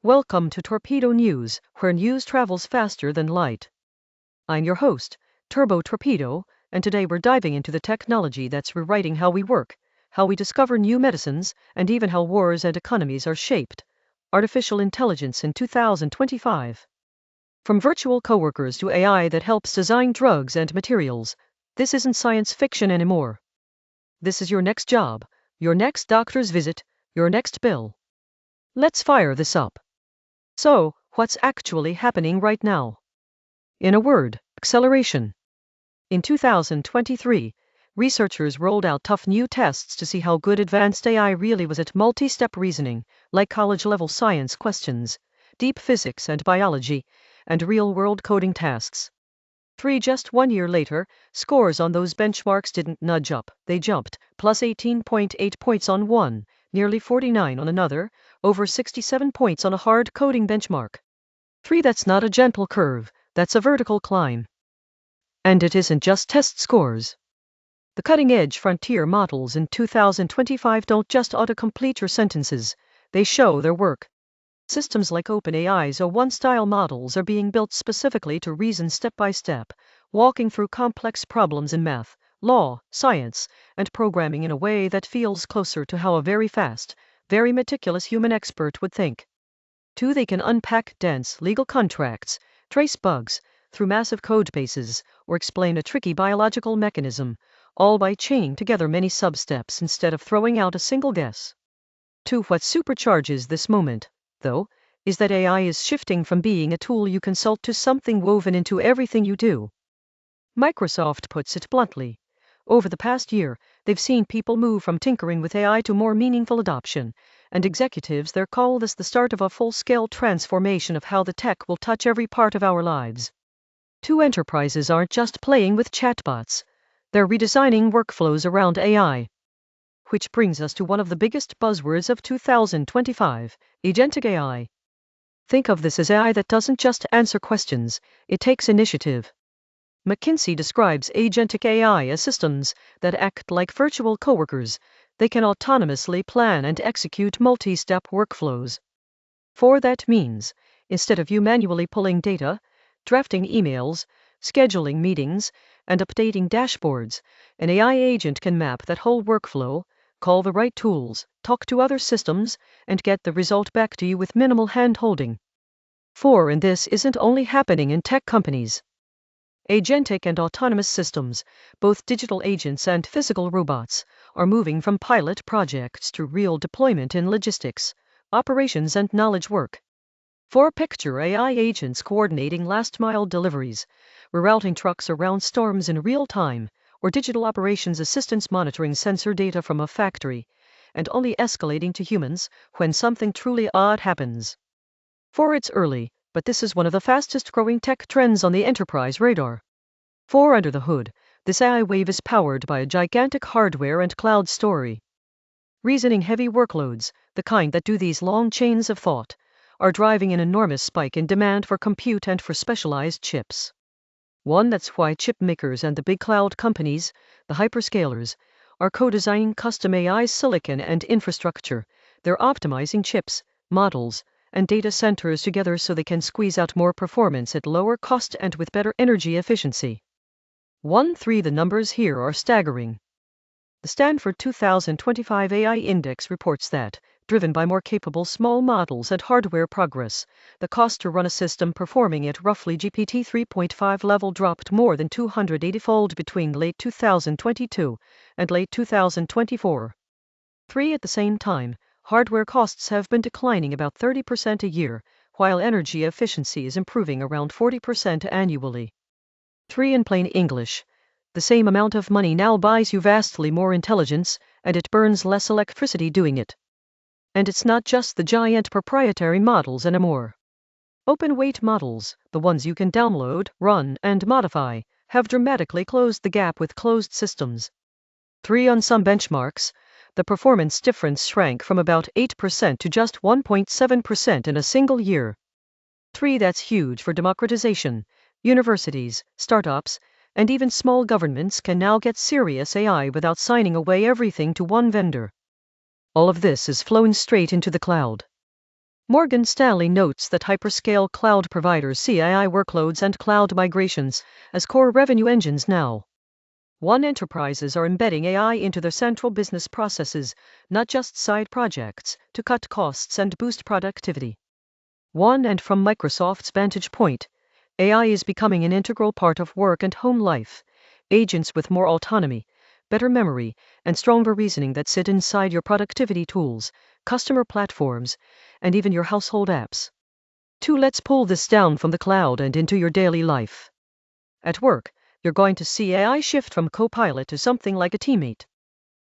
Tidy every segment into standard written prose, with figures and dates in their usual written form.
Welcome to Torpedo News, where news travels faster than light. I'm your host, Torpedo, and today we're diving into the technology that's rewriting how we work, how we discover new medicines, and even how wars and economies are shaped. Artificial intelligence in 2025. From virtual coworkers to AI that helps design drugs and materials, this isn't science fiction anymore. This is your next job, your next doctor's visit, your next bill. Let's fire this up. So, what's actually happening right now? In a word, acceleration. In 2023, researchers rolled out tough new tests to see how good advanced AI really was at multi-step reasoning, like college-level science questions, deep physics and biology, and real-world coding tasks. Just 1 year later, scores on those benchmarks didn't nudge up, they jumped, plus 18.8 points on one, nearly 49 on another, over 67 points on a hard coding benchmark. That's not a gentle curve, that's a vertical climb. And it isn't just test scores. The cutting-edge frontier models in 2025 don't just autocomplete your sentences, they show their work. Systems like OpenAI's O1-style models are being built specifically to reason step by step, walking through complex problems in math, law, science, and programming in a way that feels closer to how a very fast, very meticulous human expert would think. They can unpack dense legal contracts, trace bugs through massive code bases, or explain a tricky biological mechanism, all by chaining together many sub-steps instead of throwing out a single guess. What supercharges this moment, though, is that AI is shifting from being a tool you consult to something woven into everything you do. Microsoft puts it bluntly. Over the past year, they've seen people move from tinkering with AI to more meaningful adoption, and executives there call this the start of a full-scale transformation of how the tech will touch every part of our lives. Enterprises aren't just playing with chatbots, they're redesigning workflows around AI. Which brings us to one of the biggest buzzwords of 2025, agentic AI. Think of this as AI that doesn't just answer questions, it takes initiative. McKinsey describes agentic AI as systems that act like virtual coworkers. They can autonomously plan and execute multi-step workflows. That means, instead of you manually pulling data, drafting emails, scheduling meetings, and updating dashboards, an AI agent can map that whole workflow, call the right tools, talk to other systems, and get the result back to you with minimal hand-holding. And this isn't only happening in tech companies. Agentic and autonomous systems, both digital agents and physical robots, are moving from pilot projects to real deployment in logistics, operations and knowledge work. Picture AI agents coordinating last-mile deliveries, rerouting trucks around storms in real time, or digital operations assistants monitoring sensor data from a factory, and only escalating to humans when something truly odd happens. It's early, but this is one of the fastest-growing tech trends on the enterprise radar. Under the hood, this AI wave is powered by a gigantic hardware and cloud story. Reasoning-heavy workloads, the kind that do these long chains of thought, are driving an enormous spike in demand for compute and for specialized chips. That's why chip makers and the big cloud companies, the hyperscalers, are co-designing custom AI silicon and infrastructure. They're optimizing chips, models, and data centers together so they can squeeze out more performance at lower cost and with better energy efficiency. The numbers here are staggering. The Stanford 2025 AI Index reports that, driven by more capable small models and hardware progress, the cost to run a system performing at roughly GPT 3.5 level dropped more than 280-fold between late 2022 and late 2024. At the same time, hardware costs have been declining about 30% a year, while energy efficiency is improving around 40% annually. In plain English, the same amount of money now buys you vastly more intelligence, and it burns less electricity doing it. And it's not just the giant proprietary models anymore. Open-weight models, the ones you can download, run, and modify, have dramatically closed the gap with closed systems. On some benchmarks, the performance difference shrank from about 8% to just 1.7% in a single year. That's huge for democratization. Universities, startups, and even small governments can now get serious AI without signing away everything to one vendor. All of this is flown straight into the cloud. Morgan Stanley notes that hyperscale cloud providers see AI workloads and cloud migrations as core revenue engines now. Enterprises are embedding AI into their central business processes, not just side projects, to cut costs and boost productivity. And from Microsoft's vantage point, AI is becoming an integral part of work and home life. Agents with more autonomy, better memory, and stronger reasoning that sit inside your productivity tools, customer platforms, and even your household apps. Let's pull this down from the cloud and into your daily life. At work, you're going to see AI shift from co-pilot to something like a teammate.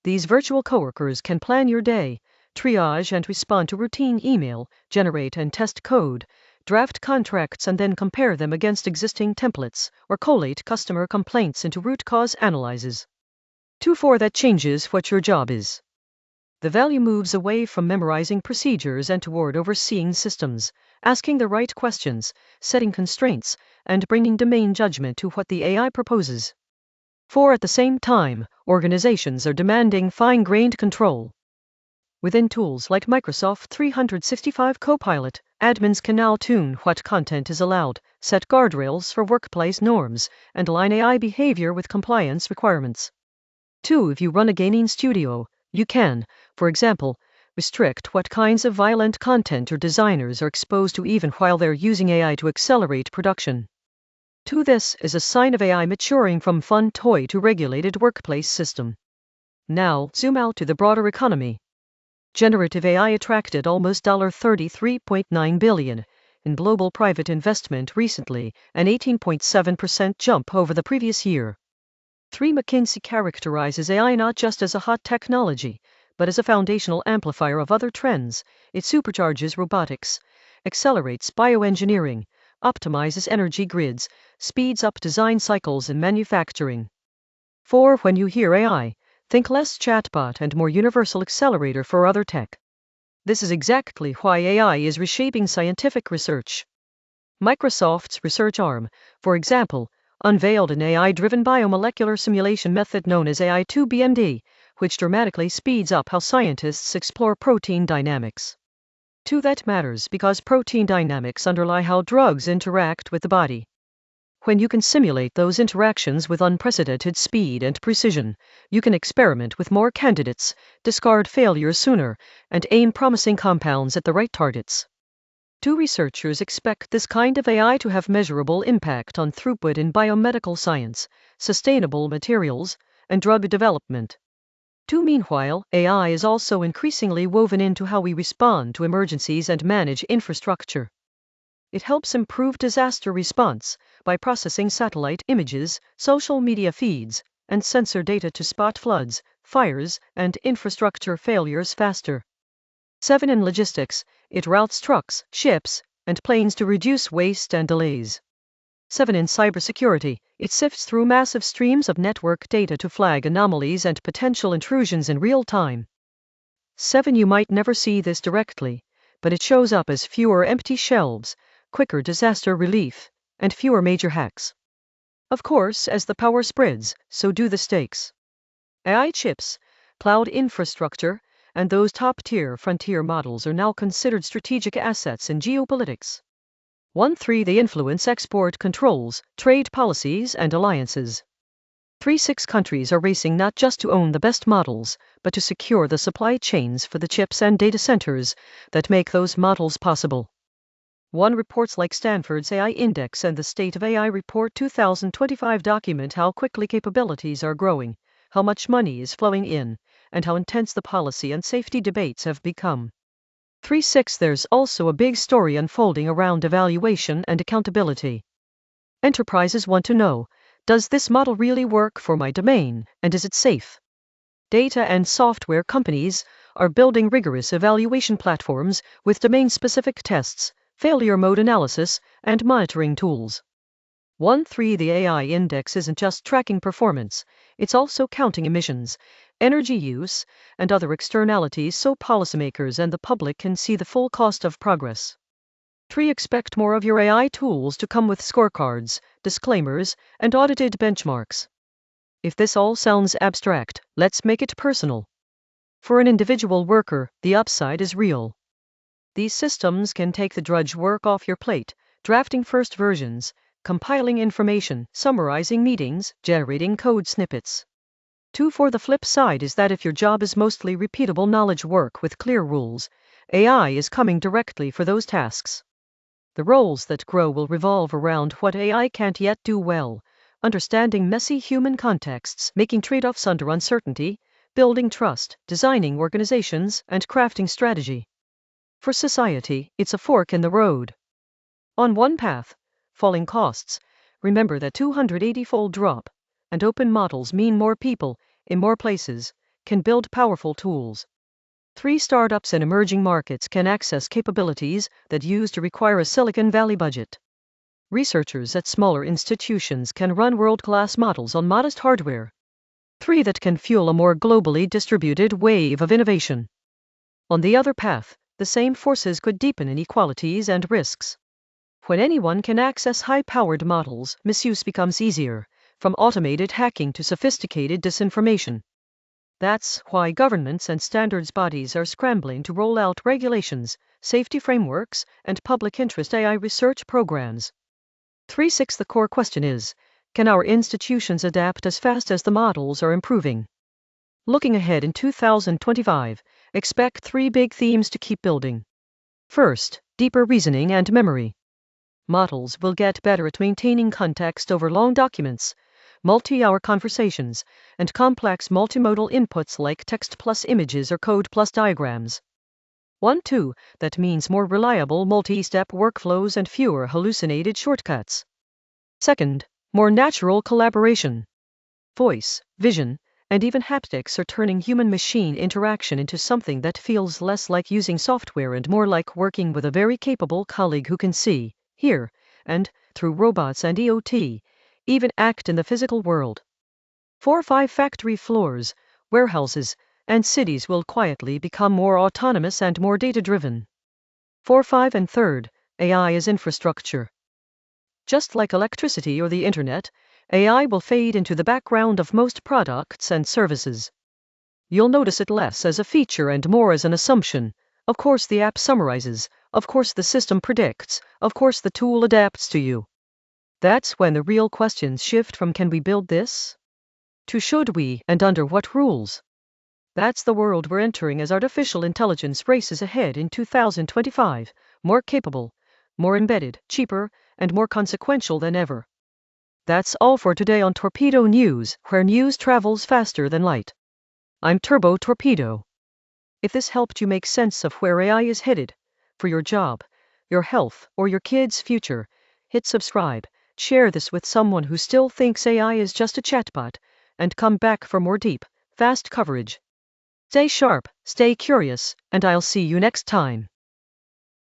These virtual coworkers can plan your day, triage and respond to routine email, generate and test code, draft contracts and then compare them against existing templates, or collate customer complaints into root cause analyses. That changes what your job is. The value moves away from memorizing procedures and toward overseeing systems, asking the right questions, setting constraints, and bringing domain judgment to what the AI proposes. At the same time, organizations are demanding fine-grained control. Within tools like Microsoft 365 Copilot, admins can now tune what content is allowed, set guardrails for workplace norms, and align AI behavior with compliance requirements. If you run a gaming studio, you can, for example, restrict what kinds of violent content your designers are exposed to even while they're using AI to accelerate production. This is a sign of AI maturing from fun toy to regulated workplace system. Now, zoom out to the broader economy. Generative AI attracted almost $33.9 billion in global private investment recently, an 18.7% jump over the previous year. McKinsey characterizes AI not just as a hot technology, but as a foundational amplifier of other trends. It supercharges robotics, accelerates bioengineering, optimizes energy grids, speeds up design cycles in manufacturing. When you hear AI, think less chatbot and more universal accelerator for other tech. This is exactly why AI is reshaping scientific research. Microsoft's research arm, for example, unveiled an AI-driven biomolecular simulation method known as AI2BMD, which dramatically speeds up how scientists explore protein dynamics. That matters because protein dynamics underlie how drugs interact with the body. When you can simulate those interactions with unprecedented speed and precision, you can experiment with more candidates, discard failures sooner, and aim promising compounds at the right targets. Researchers expect this kind of AI to have measurable impact on throughput in biomedical science, sustainable materials, and drug development. Meanwhile, AI is also increasingly woven into how we respond to emergencies and manage infrastructure. It helps improve disaster response by processing satellite images, social media feeds, and sensor data to spot floods, fires, and infrastructure failures faster. In logistics, it routes trucks, ships, and planes to reduce waste and delays. In cybersecurity, it sifts through massive streams of network data to flag anomalies and potential intrusions in real time. You might never see this directly, but it shows up as fewer empty shelves, quicker disaster relief, and fewer major hacks. Of course, as the power spreads, so do the stakes. AI chips, cloud infrastructure, and those top-tier frontier models are now considered strategic assets in geopolitics. They influence export controls, trade policies, and alliances. 6 countries are racing not just to own the best models, but to secure the supply chains for the chips and data centers that make those models possible. Reports like Stanford's AI Index and the State of AI Report 2025 document how quickly capabilities are growing, how much money is flowing in, and how intense the policy and safety debates have become. There's also a big story unfolding around evaluation and accountability. Enterprises want to know, does this model really work for my domain, and is it safe? Data and software companies are building rigorous evaluation platforms with domain-specific tests, failure mode analysis, and monitoring tools. The AI Index isn't just tracking performance, it's also counting emissions, energy use, and other externalities so policymakers and the public can see the full cost of progress. Expect more of your AI tools to come with scorecards, disclaimers, and audited benchmarks. If this all sounds abstract, let's make it personal. For an individual worker, the upside is real. These systems can take the drudge work off your plate, drafting first versions, compiling information, summarizing meetings, generating code snippets. 2. For the flip side is that if your job is mostly repeatable knowledge work with clear rules, AI is coming directly for those tasks. The roles that grow will revolve around what AI can't yet do well: understanding messy human contexts, making trade-offs under uncertainty, building trust, designing organizations, and crafting strategy. For society, it's a fork in the road. On one path, falling costs. Remember that 280-fold drop, and open models mean more people, in more places, can build powerful tools. 3. Startups in emerging markets can access capabilities that used to require a Silicon Valley budget. Researchers at smaller institutions can run world-class models on modest hardware. 3. That can fuel a more globally distributed wave of innovation. On the other path, the same forces could deepen inequalities and risks. When anyone can access high-powered models, misuse becomes easier, from automated hacking to sophisticated disinformation. That's why governments and standards bodies are scrambling to roll out regulations, safety frameworks, and public interest AI research programs. 3.6. The core question is, can our institutions adapt as fast as the models are improving? Looking ahead in 2025, expect 3 big themes to keep building. First, deeper reasoning and memory. Models will get better at maintaining context over long documents, multi-hour conversations, and complex multimodal inputs like text plus images or code plus diagrams. 2. That means more reliable multi-step workflows and fewer hallucinated shortcuts. Second, more natural collaboration. Voice, vision, and even haptics are turning human-machine interaction into something that feels less like using software and more like working with a very capable colleague who can see, hear, and, through robots and EOT, even act in the physical world. 4-5. Factory floors, warehouses, and cities will quietly become more autonomous and more data-driven. 4-5. And third, AI as infrastructure. Just like electricity or the internet, AI will fade into the background of most products and services. You'll notice it less as a feature and more as an assumption. Of course the app summarizes, of course the system predicts, of course the tool adapts to you. That's when the real questions shift from can we build this? To should we, and under what rules? That's the world we're entering as artificial intelligence races ahead in 2025, more capable, more embedded, cheaper, and more consequential than ever. That's all for today on Torpedo News, where news travels faster than light. I'm Torpedo. If this helped you make sense of where AI is headed, for your job, your health, or your kids' future, hit subscribe, share this with someone who still thinks AI is just a chatbot, and come back for more deep, fast coverage. Stay sharp, stay curious, and I'll see you next time.